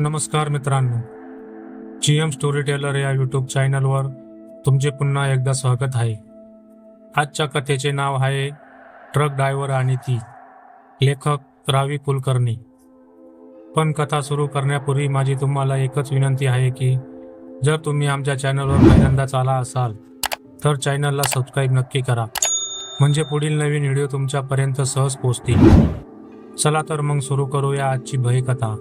नमस्कार मित्रांनो, GM story teller या यूट्यूब चॅनलवर तुमचे पुन्हा एकदा स्वागत आहे. आजच्या कथेचे नाव आहे ट्रक ड्रायव्हर आणि ती. लेखक रावी कुलकर्णी. पण कथा सुरू करण्यापूर्वी माझी तुम्हाला एकच विनंती आहे की जर तुम्ही आमच्या चॅनलवर पहिल्यांदाच आला असाल तर चॅनलला सबस्क्राईब नक्की करा, म्हणजे पुढील नवीन व्हिडिओ तुमच्यापर्यंत सहज पोहोचतील. चला तर मग सुरू करूया आजची भयकथा.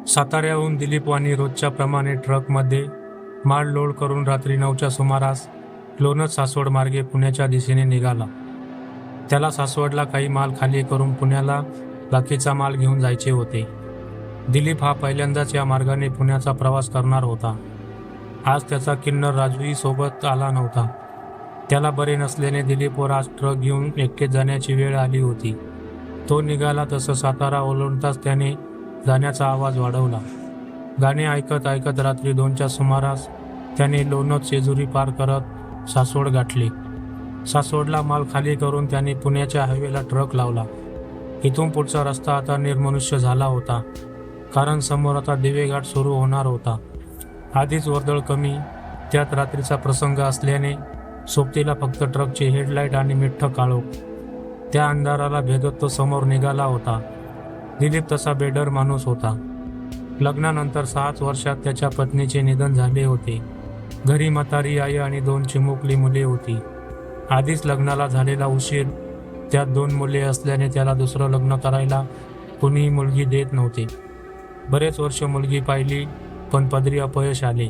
साताऱ्याहून दिलीप वाणी रोजच्या प्रमाणे ट्रकमध्ये माल लोड करून रात्री 9च्या सुमारास लोणंद सासवड मार्गे पुण्याच्या दिशेने निघाला. त्याला सासवडला काही माल खाली करून पुण्याला बाकीचा माल घेऊन जायचे होते. दिलीप हा पहिल्यांदाच या मार्गाने पुण्याचा प्रवास करणार होता. आज त्याचा किन्नर राजूही सोबत आला नव्हता. त्याला बरे नसल्याने दिलीपवर आज ट्रक घेऊन एकटे जाण्याची वेळ आली होती. तो निघाला तसं सातारा ओलांडताच त्याने गाण्याचा आवाज वाढवला. गाणे ऐकत ऐकत रात्री 2च्या सुमारास त्याने लोणंद जेजुरी पार करत सासवड गाठले. सासवडला माल खाली करून त्याने पुण्याच्या हायवेला ट्रक लावला. इथून पुढचा रस्ता आता निर्मनुष्य झाला होता, कारण समोर आता दिवेघाट सुरू होणार होता. आधीच वर्दळ कमी, त्यात रात्रीचा प्रसंग असल्याने सोबतीला फक्त ट्रकचे हेडलाईट आणि मिठ्ठ काळोख. त्या अंधाराला भेदत तो समोर निघाला होता. दिलीप तसा बेडर माणूस होता. लग्नानंतर 6 वर्षात त्याच्या पत्नीचे निधन झाले होते. घरी म्हातारी आई आणि 2 चिमुकली मुले होती. आधीच लग्नाला झालेला उशीर, त्यात 2 मुले असल्याने त्याला दुसरं लग्न करायला कुणीही मुलगी देत नव्हते. बरेच वर्ष मुलगी पाहिली, पण पदरी अपयश आले.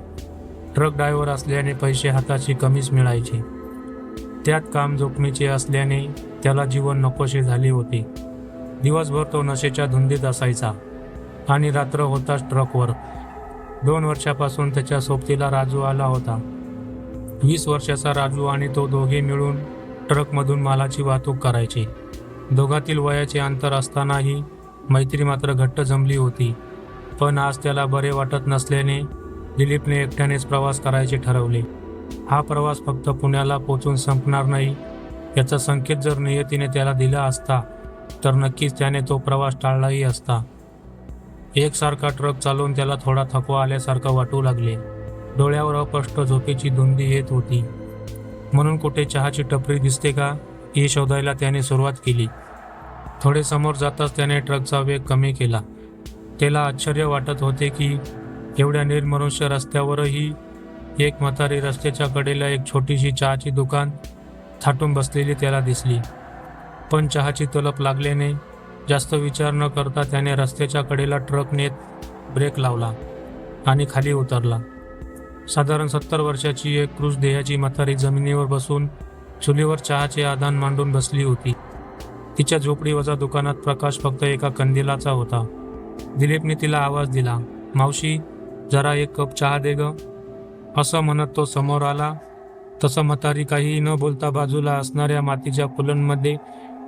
ट्रक ड्रायव्हर असल्याने पैसे हाताची कमीच मिळायचे. त्यात काम जोखमीचे असल्याने त्याला जीवन नकोसे झाले होते. दिवसभर तो नशेच्या धुंदीत असायचा आणि रात्र होताच ट्रकवर. 2 वर्षापासून त्याच्या सोबतीला राजू आला होता. 20 वर्षाचा राजू आणि तो दोघे मिळून ट्रकमधून मालाची वाहतूक करायचे. दोघातील वयाचे अंतर असतानाही मैत्री मात्र घट्ट जमली होती. पण आज त्याला बरे वाटत नसल्याने दिलीपने एकट्यानेच प्रवास करायचे ठरवले. हा प्रवास फक्त पुण्याला पोचून संपणार नाही याचा संकेत जर नियतीने त्याला दिला असता तर नक्कीच त्याने तो प्रवास टाळलाही असता. एकसारखा ट्रक चालवून त्याला थोडा थकवा आल्यासारखं वाटू लागले. डोळ्यावर अस्पष्ट झोपेची धुंदी येत होती. म्हणून कुठे चहाची टपरी दिसते का हे शोधायला त्याने सुरुवात केली. थोडे समोर जाताच त्याने ट्रकचा वेग कमी केला. त्याला आश्चर्य वाटत होते की एवढ्या निर्मनुष्य रस्त्यावरही एक म्हातारी रस्त्याच्या कडेला एक छोटीशी चहाची दुकान थाटून बसलेली त्याला दिसली. पण चहाची तलप लागल्याने जास्त विचार न करता त्याने रस्त्याच्या कडेला ट्रक नेत ब्रेक लावला आणि खाली उतरला. साधारण 70 वर्षाची एक क्रूज देहाची म्हातारी जमिनीवर बसून चुलीवर चहाचे आदान मांडून बसली होती. तिच्या झोपडीवजा दुकानात प्रकाश फक्त एका कंदिलाचा होता. दिलीपने तिला आवाज दिला, "मावशी, जरा एक कप चहा दे ग." असं म्हणत तो समोर आला. तसं म्हातारी काहीही न बोलता बाजूला असणाऱ्या मातीच्या फुलांमध्ये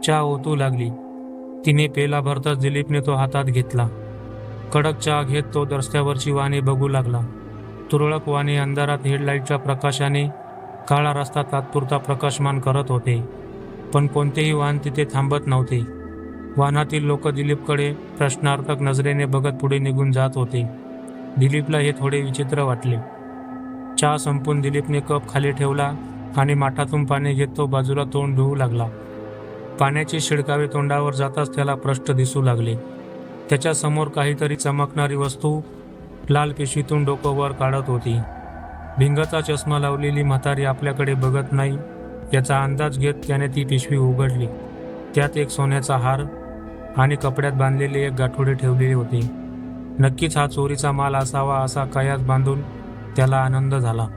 चहा ओतू लागली. तिने पेला भरताच दिलीपने तो हातात घेतला. कडक चहा घेत तो रस्त्यावरची वाहने बघू लागला. तुरळक वाहने अंधारात हेडलाईटच्या प्रकाशाने काळा रस्ता तात्पुरता प्रकाशमान करत होते, पण कोणतेही वाहन तिथे थांबत नव्हते. वाहनातील लोक दिलीपकडे प्रश्नार्थक नजरेने बघत पुढे निघून जात होते. दिलीपला हे थोडे विचित्र वाटले. चहा संपून दिलीपने कप खाली ठेवला आणि माठातून पाणी घेत तो बाजूला तोंड धुवू लागला. पाण्याचे शिडकावे तोंडावर जाताच त्याला प्रश्न दिसू लागले. त्याच्या समोर काहीतरी चमकणारी वस्तू लाल पिशवीतून डोकं वर काढत होती. भिंगाचा चष्मा लावलेली म्हातारी आपल्याकडे बघत नाही याचा अंदाज घेत त्याने ती पिशवी उघडली. त्यात एक सोन्याचा हार आणि कपड्यात बांधलेले एक गाठोडे ठेवलेले होते. नक्कीच हा चोरीचा माल असावा असा कयास बांधून त्याला आनंद झाला.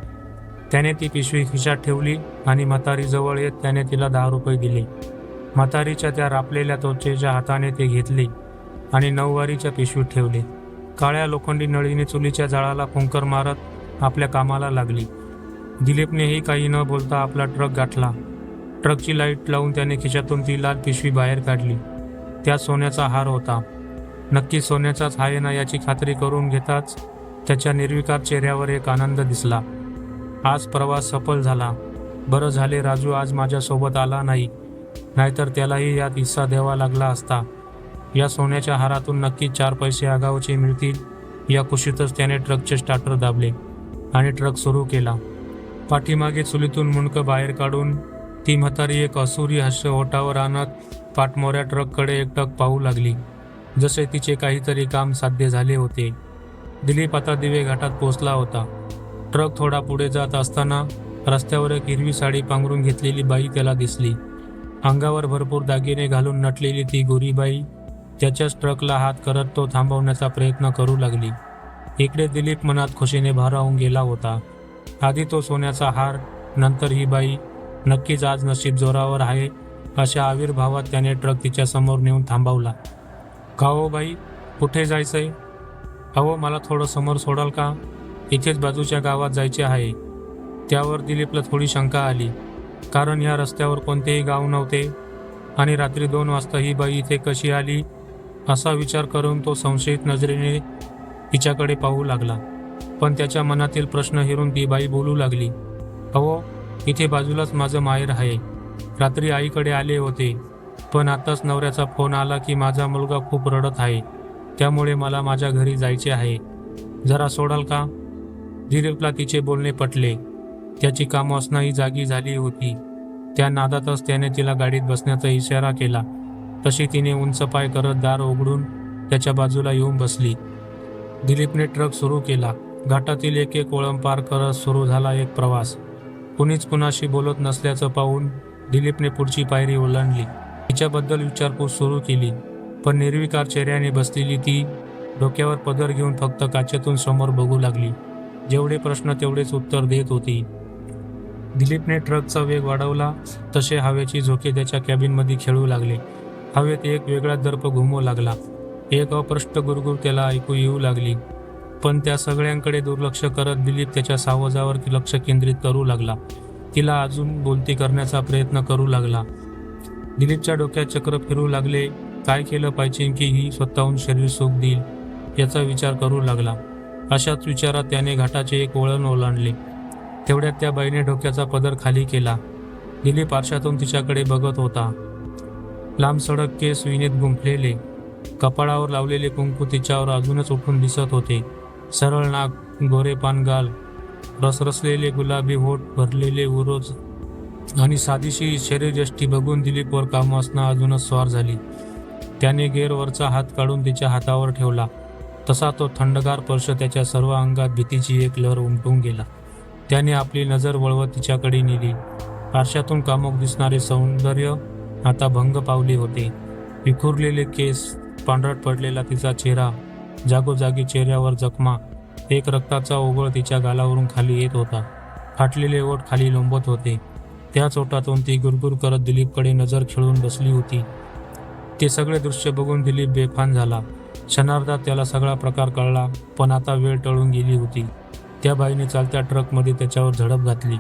त्याने ती पिशवी खिशात ठेवली आणि म्हातारीजवळ येत त्याने तिला 10 रुपये दिले. म्हातारीच्या त्या रापलेल्या त्वचेच्या हाताने ते घेतले आणि 9वारीच्या पिशवीत ठेवले. काळ्या लोखंडी नळीने चुलीच्या जाळाला फुंकर मारत आपल्या कामाला लागली. दिलीपनेही काही न बोलता आपला ट्रक गाठला. ट्रकची लाईट लावून त्याने खिशातून ती लाल पिशवी बाहेर काढली. त्यात सोन्याचा हार होता. नक्की सोन्याचाच आहे ना याची खात्री करून घेताच त्याच्या निर्विकार चेहऱ्यावर एक आनंद दिसला. आज प्रवास सफल झाला. बरं झाले राजू आज माझ्यासोबत आला नाही. नाहीतर त्यालाही यात हिस्सा द्यावा लागला असता. या सोन्याच्या हारातून नक्कीच 4 पैसे आगाऊचे मिळतील या खुशीतच त्याने ट्रकचे स्टार्टर दाबले आणि ट्रक सुरू केला. पाठीमागे चुलीतून मुंडकं बाहेर काढून ती म्हातारी एक असुरी हास्य ओठावर आणत पाठमोऱ्या ट्रककडे एकटक पाहू लागली, जसे तिचे काहीतरी काम साध्य झाले होते. दिलीप आता दिवे घाटात पोचला होता. ट्रक थोडा पुढे जात असताना रस्त्यावर एक हिरवी साडी पांघरून घेतलेली बाई त्याला दिसली. अंगावर भरपूर दागिने घालून नटलेली ती गोरीबाई त्याच्याच ट्रकला हात करत तो थांबवण्याचा प्रयत्न करू लागली. इकडे दिलीप मनात खुशीने भारावून गेला होता. आधी तो सोन्याचा हार, नंतर ही बाई. नक्कीच आज नशीब जोरावर आहे अशा आविर्भावात त्याने ट्रक तिच्या समोर नेऊन थांबवला. का हो बाई, कुठे जायचंय? अहो, मला थोडं समोर सोडाल का? इथेच बाजूच्या गावात जायचे आहे. त्यावर दिलीपला थोडी शंका आली, कारण या रस्त्यावर कोणतेही गाव नव्हते आणि रात्री 2 वाजता ही बाई इथे कशी आली असा विचार करून तो संशयित नजरेने तिच्याकडे पाहू लागला. पण त्याच्या मनातील प्रश्न हेरून ती बाई बोलू लागली, अहो, इथे बाजूलाच माझं माहेर आहे. रात्री आईकडे आले होते, पण आताच नवऱ्याचा फोन आला की माझा मुलगा खूप रडत आहे, त्यामुळे मला माझ्या घरी जायचे आहे. जरा सोडाल का? दिलीपला तिचे बोलणे पटले. त्याची कामवासनाही जागी झाली होती. त्या नादातच त्याने तिला गाडीत बसण्याचा इशारा केला. तशी तिने उंच पाय करत दार उघडून त्याच्या बाजूला येऊन बसली. दिलीपने ट्रक सुरू केला. घाटातील एक एक वळण पार करत सुरू झाला एक प्रवास. कुणीच कुणाशी बोलत नसल्याचं पाहून दिलीपने पुढची पायरी ओलांडली. तिच्याबद्दल विचारपूस सुरू केली, पण निर्विकार चेहऱ्याने बसलेली ती डोक्यावर पदर घेऊन फक्त काचेतून समोर बघू लागली. जेवढे प्रश्न तेवढेच उत्तर देत होती. दिलीपने ट्रकचा वेग वाढवला तसे हवेची झोके त्याच्या कॅबिनमध्ये खेळू लागले. हवेत एक वेगळा दर्प घुमू लागला. एक अप्रष्ट गुरगुर त्याला ऐकू येऊ लागली. पण त्या सगळ्यांकडे दुर्लक्ष करत दिलीप त्याच्या सावजावर लक्ष केंद्रित करू लागला. तिला अजून बोलती करण्याचा प्रयत्न करू लागला. दिलीपच्या डोक्यात चक्र फिरू लागले. काय केलं पाहिजे की ही स्वतःहून शरीर सुख देईल याचा विचार करू लागला. अशाच विचारात त्याने घाटाचे एक वळण ओलांडले. तेवढ्यात त्या बाईने डोक्याचा पदर खाली केला. दिलीप आरशातून तिच्याकडे बघत होता. लांब सडक केस विणेत गुंफलेले, कपाळावर लावलेले कुंकू तिच्यावर अजूनच उठून दिसत होते. सरळ नाक, गोरेपान गाल, रसरसलेले गुलाबी होठ, भरलेले उरोज आणि साधीशी शरीरयष्टी बघून दिलीपवर कामवासना अजूनच स्वार झाली. त्याने गेअरवरचा हात काढून तिच्या हातावर ठेवला. तसा तो थंडगार स्पर्श त्याच्या सर्व अंगात भीतीची एक लहर उमटून गेला. त्याने आपली नजर वळवत तिच्याकडे नेली. आरशातून कामुक दिसणारे सौंदर्य आता भंग पावले होते. विखुरलेले केस, पांढरट पडलेला तिचा चेहरा, जागोजागी चेहऱ्यावर जखमा, एक रक्ताचा ओघळ तिच्या गालावरून खाली येत होता. फाटलेले ओठ खाली लोंबत होते. त्याच ओठातून ती गुरगुर करत दिलीपकडे नजर खिळून बसली होती. ते सगळे दृश्य बघून दिलीप बेफान झाला. क्षणार्धात त्याला सगळा प्रकार कळला, पण आता वेळ टळून गेली होती. त्या बाईने चालत्या ट्रकमध्ये त्याच्यावर झडप घातली.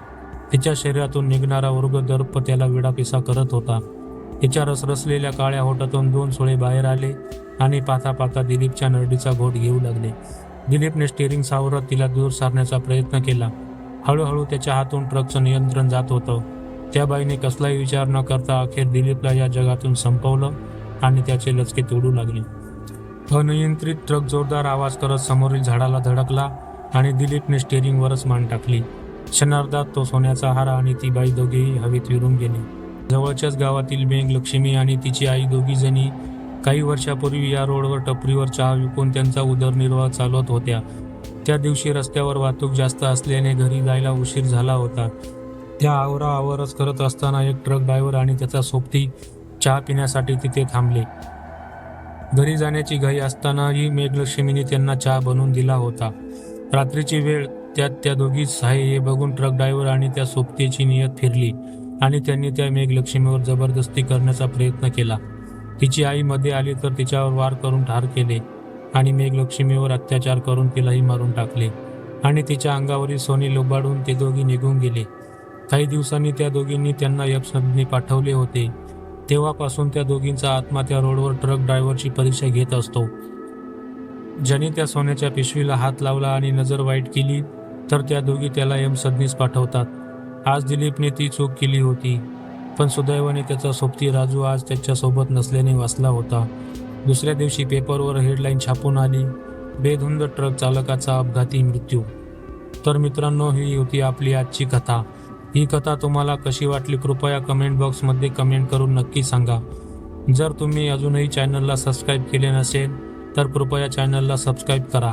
तिच्या शरीरातून निघणारा वर्ग दर्प त्याला विडापिसा करत होता. तिच्या रसरसलेल्या काळ्या होटातून 2 सुळे बाहेर आले आणि पाहता पाहता दिलीपच्या नरडीचा घोट घेऊ लागले. दिलीपने स्टीअरिंग सावरत तिला दूर सारण्याचा प्रयत्न केला. हळूहळू त्याच्या हातून ट्रकचं नियंत्रण जात होतं. त्या बाईने कसलाही विचार न करता अखेर दिलीपला या जगातून संपवलं आणि त्याचे लचके तोडू लागले. अनियंत्रित ट्रक जोरदार आवाज करत समोरील झाडाला धडकला आणि दिलीपने स्टीअरिंगवरच मान टाकली. क्षणार्धात तो सोन्याचा हार आणि ती बाई दोघेही हवेत विरून गेले. जवळच्याच गावातील मेघ लक्ष्मी आणि तिची आई दोघीजणी काही वर्षापूर्वी या रोडवर टपरीवर चहा विकून त्यांचा उदरनिर्वाह चालवत होत्या. त्या दिवशी रस्त्यावर वाहतूक जास्त असल्याने घरी जायला उशीर झाला होता. त्या आवराआवरच करत असताना एक ट्रक ड्रायव्हर आणि त्याचा सोबती चहा पिण्यासाठी तिथे थांबले. घरी जाण्याची घाई असतानाही मेघलक्ष्मीने त्यांना चहा बनवून दिला होता. रात्रीची वेळ, त्यात त्या दोघीच आहे हे बघून ट्रक ड्रायव्हर आणि त्या सोबतीची नियत फिरली आणि त्यांनी त्या मेघलक्ष्मीवर जबरदस्ती करण्याचा प्रयत्न केला. तिची आई मध्ये आली तर तिच्यावर वार करून ठार केले आणि मेघलक्ष्मीवर अत्याचार करून तिलाही मारून टाकले आणि तिच्या अंगावरील सोने लुबाडून ते दोघी निघून गेले. काही दिवसांनी त्या दोघींनी त्यांना यमसदनी पाठवले होते. तेव्हापासून त्या दोघींचा आत्मा त्या रोडवर ट्रक ड्रायव्हरची परीक्षा घेत असतो. ज्याने त्या सोन्याच्या पिशवीला हात लावला आणि नजर वाईट केली तर त्या दोघी त्याला यमसदनीस पाठवतात. आज दिलीपने ती चूक केली होती, पण सुदैवाने त्याचा सोबती राजू आज त्याच्यासोबत नसल्याने वाचला होता. दुसऱ्या दिवशी पेपरवर हेडलाईन छापून आली, बेधुंद ट्रक चालकाचा अपघाती मृत्यू. तर मित्रांनो, ही होती आपली आजची कथा. ही कथा तुम्हाला कशी वाटली कृपया कमेंट बॉक्समध्ये कमेंट करून नक्की सांगा. जर तुम्ही अजूनही चॅनलला सबस्क्राईब केले नसेल तर कृपया चॅनलला सबस्क्राईब करा.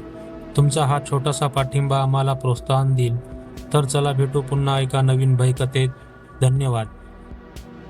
तुमचा हा छोटासा पाठिंबा आम्हाला प्रोत्साहन देईल. तर चला भेटू पुन्हा एका नवीन भयकथेत. धन्यवाद.